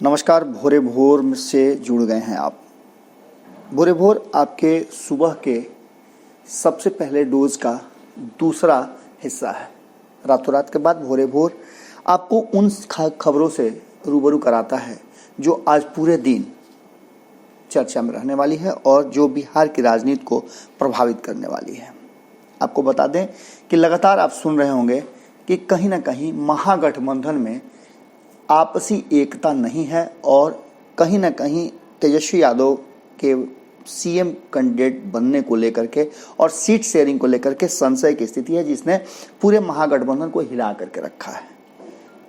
नमस्कार। भोरे भोर से जुड़ गए हैं आप। भोरे भोर आपके सुबह के सबसे पहले डोज का दूसरा हिस्सा है। रातों रात के बाद भोरे भोर आपको उन खबरों से रूबरू कराता है जो आज पूरे दिन चर्चा में रहने वाली है और जो बिहार की राजनीति को प्रभावित करने वाली है। आपको बता दें कि लगातार आप सुन रहे होंगे कि कहीं ना कहीं महागठबंधन में आपसी एकता नहीं है और कहीं ना कहीं तेजस्वी यादव के सीएम कैंडिडेट बनने को लेकर के और सीट शेयरिंग को लेकर के संशय की स्थिति है, जिसने पूरे महागठबंधन को हिला करके रखा है।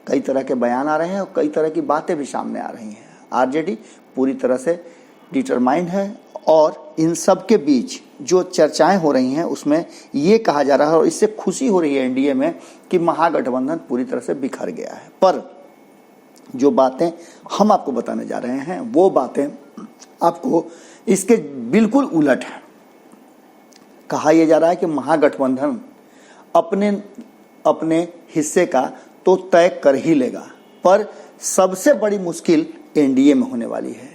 कई तरह के बयान आ रहे हैं और कई तरह की बातें भी सामने आ रही हैं। आरजेडी पूरी तरह से डिटरमाइंड है और इन सब के बीच जो चर्चाएं हो रही हैं उसमें ये कहा जा रहा है और इससे खुशी हो रही है एनडीए में कि महागठबंधन पूरी तरह से बिखर गया है। पर जो बातें हम आपको बताने जा रहे हैं वो बातें आपको इसके बिल्कुल उलट है। कहा यह जा रहा है कि महागठबंधन अपने अपने हिस्से का तो तय कर ही लेगा, पर सबसे बड़ी मुश्किल एनडीए में होने वाली है।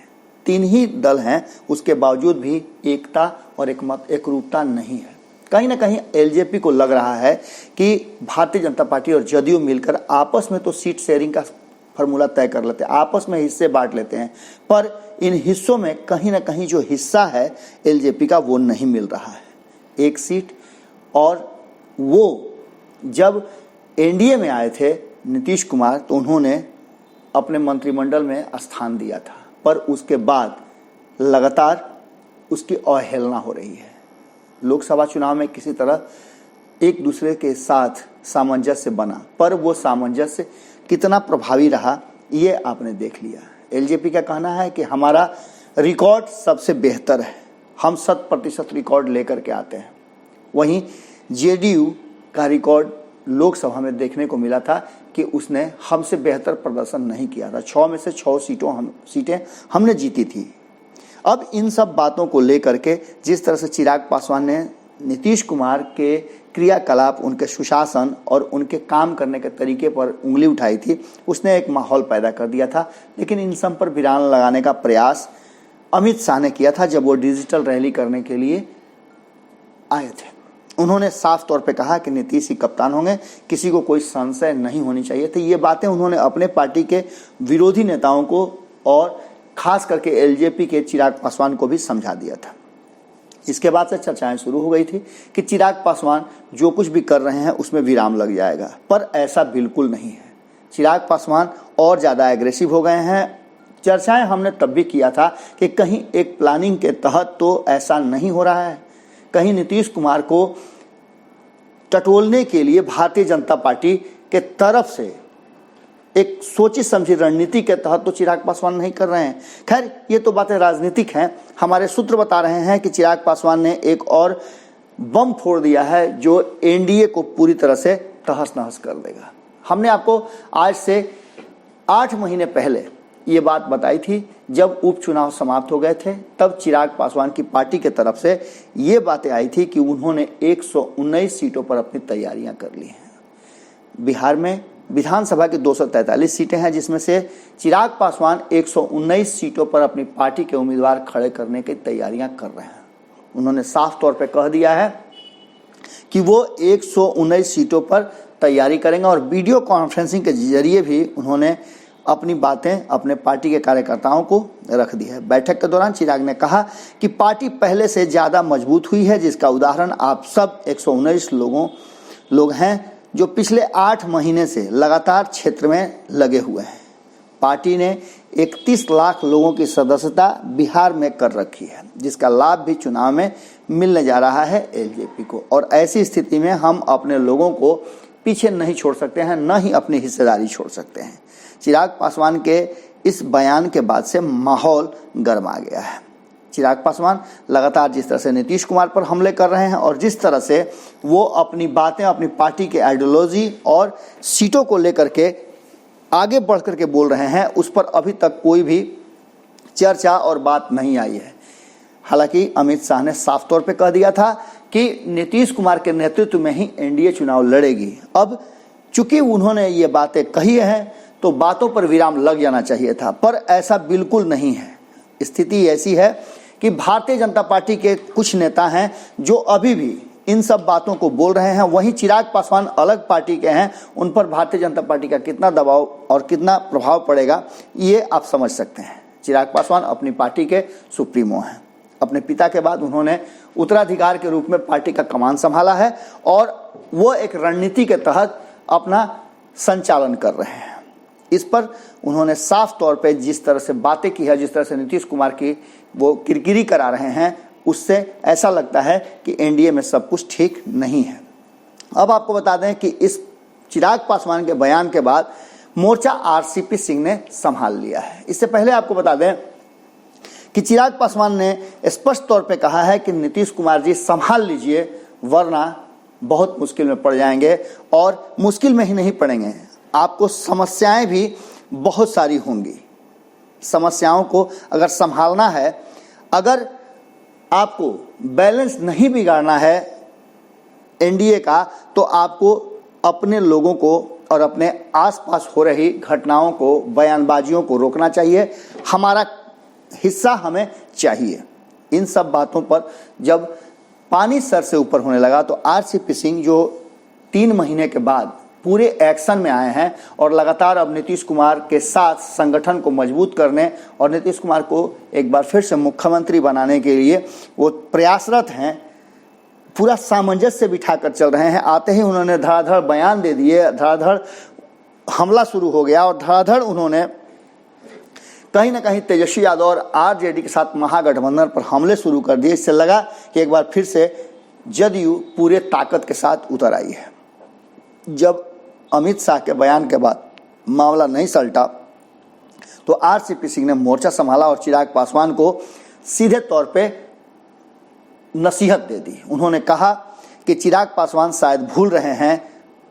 3 ही दल हैं, उसके बावजूद भी एकता और एकरूपता नहीं है। कहीं ना कहीं एलजेपी को लग रहा है कि भारतीय जनता पार्टी और जदयू मिलकर आपस में तो सीट शेयरिंग का फॉर्मूला तय कर लेते हैं, आपस में हिस्से बांट लेते हैं, पर इन हिस्सों में कहीं ना कहीं जो हिस्सा है एलजेपी का वो नहीं मिल रहा है। 1 सीट, और वो जब एनडीए में आए थे नीतीश कुमार तो उन्होंने अपने मंत्रिमंडल में स्थान दिया था, पर उसके बाद लगातार उसकी अवहेलना हो रही है। लोकसभा चुनाव में किसी तरह एक दूसरे के साथ सामंजस्य बना, पर वो सामंजस्य कितना प्रभावी रहा ये आपने देख लिया। एलजेपी का कहना है कि हमारा रिकॉर्ड सबसे बेहतर है, हम 100% रिकॉर्ड लेकर के आते हैं। वहीं जेडीयू का रिकॉर्ड लोकसभा में देखने को मिला था कि उसने हमसे बेहतर प्रदर्शन नहीं किया था। 6 में से 6 सीटें हमने जीती थी। अब इन सब बातों को लेकर के जिस तरह से चिराग पासवान ने नीतीश कुमार के क्रियाकलाप, उनके सुशासन और उनके काम करने के तरीके पर उंगली उठाई थी, उसने एक माहौल पैदा कर दिया था। लेकिन इन सब पर विराम लगाने का प्रयास अमित शाह ने किया था जब वो डिजिटल रैली करने के लिए आए थे। उन्होंने साफ तौर पे कहा कि नीतीश ही कप्तान होंगे, किसी को कोई संशय नहीं होनी चाहिए थी। ये बातें उन्होंने अपने पार्टी के विरोधी नेताओं को और खास करके एलजेपी के चिराग पासवान को भी समझा दिया था। इसके बाद से चर्चाएं शुरू हो गई थी कि चिराग पासवान जो कुछ भी कर रहे हैं उसमें विराम लग जाएगा, पर ऐसा बिल्कुल नहीं है। चिराग पासवान और ज़्यादा एग्रेसिव हो गए हैं। चर्चाएं हमने तब भी किया था कि कहीं एक प्लानिंग के तहत तो ऐसा नहीं हो रहा है, कहीं नीतीश कुमार को टटोलने के लिए भारतीय जनता पार्टी के तरफ से एक सोची समझी रणनीति के तहत तो चिराग पासवान नहीं कर रहे हैं। खैर, ये तो बातें राजनीतिक हैं। हमारे सूत्र बता रहे हैं कि चिराग पासवान ने एक और बम फोड़ दिया है जो एनडीए को पूरी तरह से तहस नहस कर देगा। हमने आपको आज से 8 महीने पहले ये बात बताई थी, जब उपचुनाव समाप्त हो गए थे तब चिराग पासवान की पार्टी के तरफ से ये बातें आई थी कि उन्होंने 119 सीटों पर अपनी तैयारियां कर ली हैं। बिहार में विधानसभा की 243 सीटें हैं, जिसमें से चिराग पासवान 119 सीटों पर अपनी पार्टी के उम्मीदवार खड़े करने की तैयारियां कर रहे हैं। उन्होंने साफ तौर पर कह दिया है कि वो 119 सीटों पर तैयारी करेंगे और वीडियो कॉन्फ्रेंसिंग के जरिए भी उन्होंने अपनी बातें अपने पार्टी के कार्यकर्ताओं को रख दी है। बैठक के दौरान चिराग ने कहा कि पार्टी पहले से ज़्यादा मजबूत हुई है, जिसका उदाहरण आप सब 119 लोग हैं जो पिछले 8 महीने से लगातार क्षेत्र में लगे हुए हैं। पार्टी ने 31 लाख लोगों की सदस्यता बिहार में कर रखी है, जिसका लाभ भी चुनाव में मिलने जा रहा है एलजेपी को। और ऐसी स्थिति में हम अपने लोगों को पीछे नहीं छोड़ सकते हैं, न ही अपनी हिस्सेदारी छोड़ सकते हैं। चिराग पासवान के इस बयान के बाद से माहौल गर्मा गया है। चिराग पासवान लगातार जिस तरह से नीतीश कुमार पर हमले कर रहे हैं और जिस तरह से वो अपनी बातें अपनी पार्टी के आइडियोलॉजी और सीटों को लेकर के आगे बढ़ कर के बोल रहे हैं, उस पर अभी तक कोई भी चर्चा और बात नहीं आई है। हालांकि अमित शाह ने साफ तौर पे कह दिया था कि नीतीश कुमार के नेतृत्व में ही एनडीए चुनाव लड़ेगी। अब चूंकि उन्होंने ये बातें कही हैं तो बातों पर विराम लग जाना चाहिए था, पर ऐसा बिल्कुल नहीं है। स्थिति ऐसी है कि भारतीय जनता पार्टी के कुछ नेता हैं जो अभी भी इन सब बातों को बोल रहे हैं। वहीं चिराग पासवान अलग पार्टी के हैं, उन पर भारतीय जनता पार्टी का कितना दबाव और कितना प्रभाव पड़ेगा ये आप समझ सकते हैं। चिराग पासवान अपनी पार्टी के सुप्रीमो हैं। अपने पिता के बाद उन्होंने उत्तराधिकार के रूप में पार्टी का कमान संभाला है और वो एक रणनीति के तहत अपना संचालन कर रहे हैं। इस पर उन्होंने साफ तौर पे जिस तरह से बातें की है, जिस तरह से नीतीश कुमार की वो किरकिरी करा रहे हैं, उससे ऐसा लगता है कि एनडीए में सब कुछ ठीक नहीं है। अब आपको बता दें कि इस चिराग पासवान के बयान के बाद मोर्चा आरसीपी सिंह ने संभाल लिया है। इससे पहले आपको बता दें कि चिराग पासवान ने स्पष्ट तौर पे कहा है कि नीतीश कुमार जी संभाल लीजिए, वरना बहुत मुश्किल में पड़ जाएंगे, और मुश्किल में ही नहीं पड़ेंगे, आपको समस्याएं भी बहुत सारी होंगी। समस्याओं को अगर संभालना है, अगर आपको बैलेंस नहीं बिगाड़ना है एनडीए का, तो आपको अपने लोगों को और अपने आसपास हो रही घटनाओं को, बयानबाजियों को रोकना चाहिए। हमारा हिस्सा हमें चाहिए। इन सब बातों पर जब पानी सर से ऊपर होने लगा तो आरसीपी सिंह, जो 3 महीने के बाद पूरे एक्शन में आए हैं और लगातार अब नीतीश कुमार के साथ संगठन को मजबूत करने और नीतीश कुमार को एक बार फिर से मुख्यमंत्री बनाने के लिए वो प्रयासरत हैं, पूरा सामंजस्य बिठाकर चल रहे हैं। आते ही उन्होंने धड़ाधड़ बयान दे दिए, धड़ाधड़ हमला शुरू हो गया और धड़ाधड़ उन्होंने कहीं ना कहीं तेजस्वी यादव और आरजेडी के साथ महागठबंधन पर हमले शुरू कर दिए। इससे लगा कि एक बार फिर से जदयू पूरे ताकत के साथ उतर आई है। जब अमित शाह के बयान के बाद मामला नहीं सलटा तो आरसीपी सिंह ने मोर्चा संभाला और चिराग पासवान को सीधे तौर पे नसीहत दे दी। उन्होंने कहा कि चिराग पासवान शायद भूल रहे हैं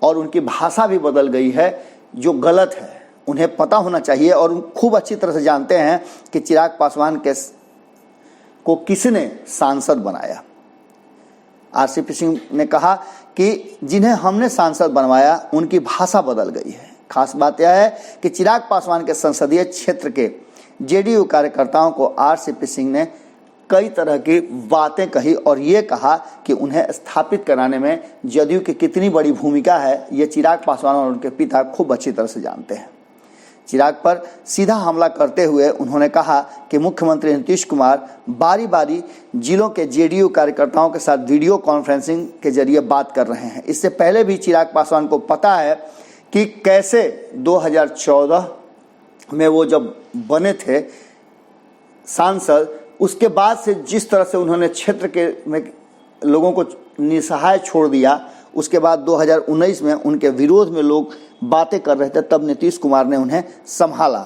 और उनकी भाषा भी बदल गई है, जो गलत है। उन्हें पता होना चाहिए और खूब अच्छी तरह से जानते हैं कि चिराग पासवान को किसने सांसद बनाया। आरसीपी सिंह ने कहा कि जिन्हें हमने सांसद बनवाया उनकी भाषा बदल गई है। खास बात यह है कि चिराग पासवान के संसदीय क्षेत्र के जेडीयू कार्यकर्ताओं को आरसीपी सिंह ने कई तरह की बातें कही और ये कहा कि उन्हें स्थापित कराने में जदयू की कितनी बड़ी भूमिका है, ये चिराग पासवान और उनके पिता खूब अच्छी तरह से जानते हैं। चिराग पर सीधा हमला करते हुए उन्होंने कहा कि मुख्यमंत्री नीतीश कुमार बारी बारी जिलों के जेडीयू कार्यकर्ताओं के साथ वीडियो कॉन्फ्रेंसिंग के जरिए बात कर रहे हैं। इससे पहले भी चिराग पासवान को पता है कि कैसे 2014 में वो जब बने थे सांसद, उसके बाद से जिस तरह से उन्होंने क्षेत्र के में लोगों को निसहाय छोड़ दिया, उसके बाद 2019 में उनके विरोध में लोग बातें कर रहे थे, तब नीतीश कुमार ने उन्हें संभाला।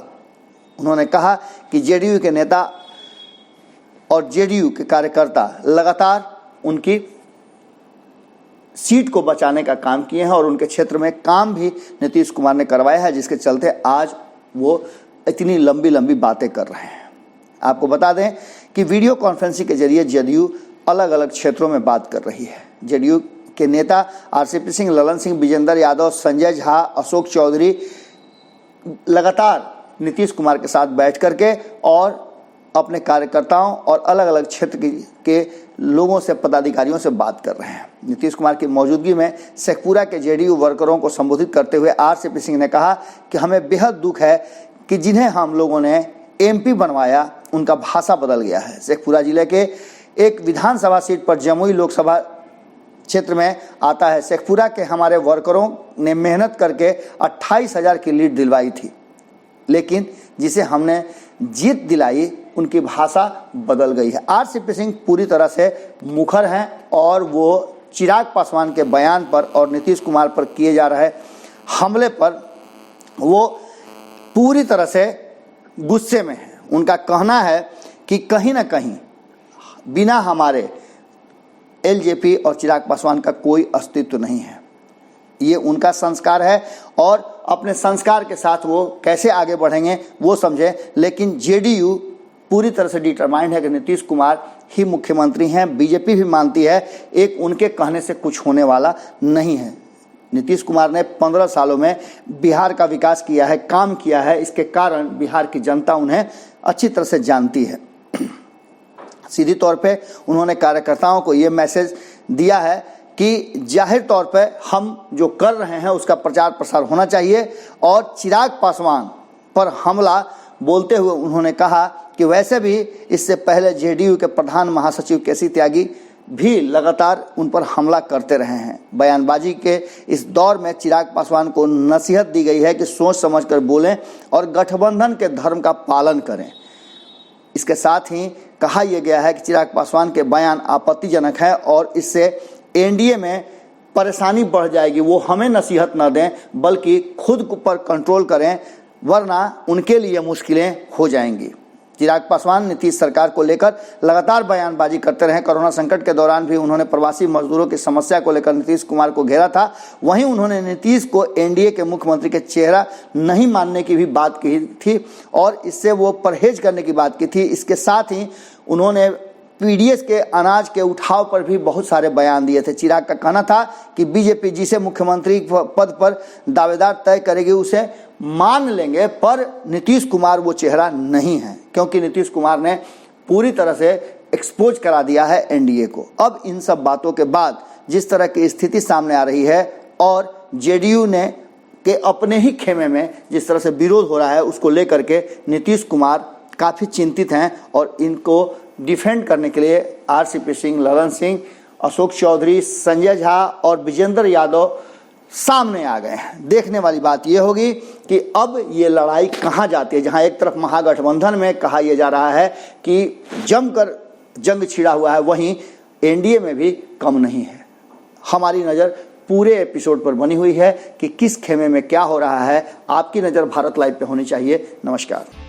उन्होंने कहा कि जेडीयू के नेता और जेडीयू के कार्यकर्ता लगातार उनकी सीट को बचाने का काम किए हैं और उनके क्षेत्र में काम भी नीतीश कुमार ने करवाया है, जिसके चलते आज वो इतनी लंबी लंबी बातें कर रहे हैं। आपको बता दें कि वीडियो कॉन्फ्रेंसिंग के जरिए जदयू अलग अलग क्षेत्रों में बात कर रही है। जदयू के नेता आरसीपी सिंह, ललन सिंह, विजेंद्र यादव, संजय झा, अशोक चौधरी लगातार नीतीश कुमार के साथ बैठ करके और अपने कार्यकर्ताओं और अलग अलग क्षेत्र के लोगों से, पदाधिकारियों से बात कर रहे हैं। नीतीश कुमार की मौजूदगी में शेखपुरा के जेडीयू वर्करों को संबोधित करते हुए आरसीपी सिंह ने कहा कि हमें बेहद दुख है कि जिन्हें हम लोगों ने एमपी बनवाया उनका भाषा बदल गया है। शेखपुरा जिले के एक विधानसभा सीट पर जमुई लोकसभा क्षेत्र में आता है। शेखपुरा के हमारे वर्करों ने मेहनत करके 28,000 की लीड दिलवाई थी, लेकिन जिसे हमने जीत दिलाई उनकी भाषा बदल गई है। आरसीपी सिंह पूरी तरह से मुखर हैं और वो चिराग पासवान के बयान पर और नीतीश कुमार पर किए जा रहे हमले पर वो पूरी तरह से गुस्से में है। उनका कहना है कि कहीं ना कहीं बिना हमारे एलजेपी और चिराग पासवान का कोई अस्तित्व नहीं है। ये उनका संस्कार है और अपने संस्कार के साथ वो कैसे आगे बढ़ेंगे वो समझे, लेकिन जेडीयू पूरी तरह से डिटरमाइंड है कि नीतीश कुमार ही मुख्यमंत्री हैं। बीजेपी भी मानती है एक उनके कहने से कुछ होने वाला नहीं है। नीतीश कुमार ने 15 सालों में बिहार का विकास किया है, काम किया है। इसके कारण बिहार की जनता उन्हें अच्छी तरह से जानती है। सीधी तौर पे उन्होंने कार्यकर्ताओं को ये मैसेज दिया है कि जाहिर तौर पे हम जो कर रहे हैं उसका प्रचार प्रसार होना चाहिए। और चिराग पासवान पर हमला बोलते हुए उन्होंने कहा कि वैसे भी इससे पहले जेडीयू के प्रधान महासचिव केसी त्यागी भी लगातार उन पर हमला करते रहे हैं। बयानबाजी के इस दौर में चिराग पासवान को नसीहत दी गई है कि सोच समझकर बोलें और गठबंधन के धर्म का पालन करें। इसके साथ ही कहा यह गया है कि चिराग पासवान के बयान आपत्तिजनक है और इससे एनडीए में परेशानी बढ़ जाएगी। वो हमें नसीहत न दें बल्कि खुद पर कंट्रोल करें, वरना उनके लिए मुश्किलें हो जाएंगी। चिराग पासवान नीतीश सरकार को लेकर लगातार बयानबाजी करते रहे। कोरोना संकट के दौरान भी उन्होंने प्रवासी मजदूरों की समस्या को लेकर नीतीश कुमार को घेरा था। वहीं उन्होंने नीतीश को एनडीए के मुख्यमंत्री के चेहरा नहीं मानने की भी बात की थी और इससे वो परहेज करने की बात की थी। इसके साथ ही उन्होंने पीडीएस के अनाज के उठाव पर भी बहुत सारे बयान दिए थे। चिराग का कहना था कि बीजेपी जिसे मुख्यमंत्री पद पर दावेदार तय करेगी उसे मान लेंगे, पर नीतीश कुमार वो चेहरा नहीं है, क्योंकि नीतीश कुमार ने पूरी तरह से एक्सपोज करा दिया है एनडीए को। अब इन सब बातों के बाद जिस तरह की स्थिति सामने आ रही है और जेडीयू ने के अपने ही खेमे में जिस तरह से विरोध हो रहा है, उसको लेकर के नीतीश कुमार काफ़ी चिंतित हैं और इनको डिफेंड करने के लिए आरसीपी सिंह, ललन सिंह, अशोक चौधरी, संजय झा और विजेंद्र यादव सामने आ गए हैं। देखने वाली बात यह होगी कि अब ये लड़ाई कहां जाती है। जहां एक तरफ महागठबंधन में कहा यह जा रहा है कि जमकर जंग छिड़ा हुआ है, वहीं एनडीए में भी कम नहीं है। हमारी नज़र पूरे एपिसोड पर बनी हुई है कि किस खेमे में क्या हो रहा है। आपकी नज़र भारत लाइव पे होनी चाहिए। नमस्कार।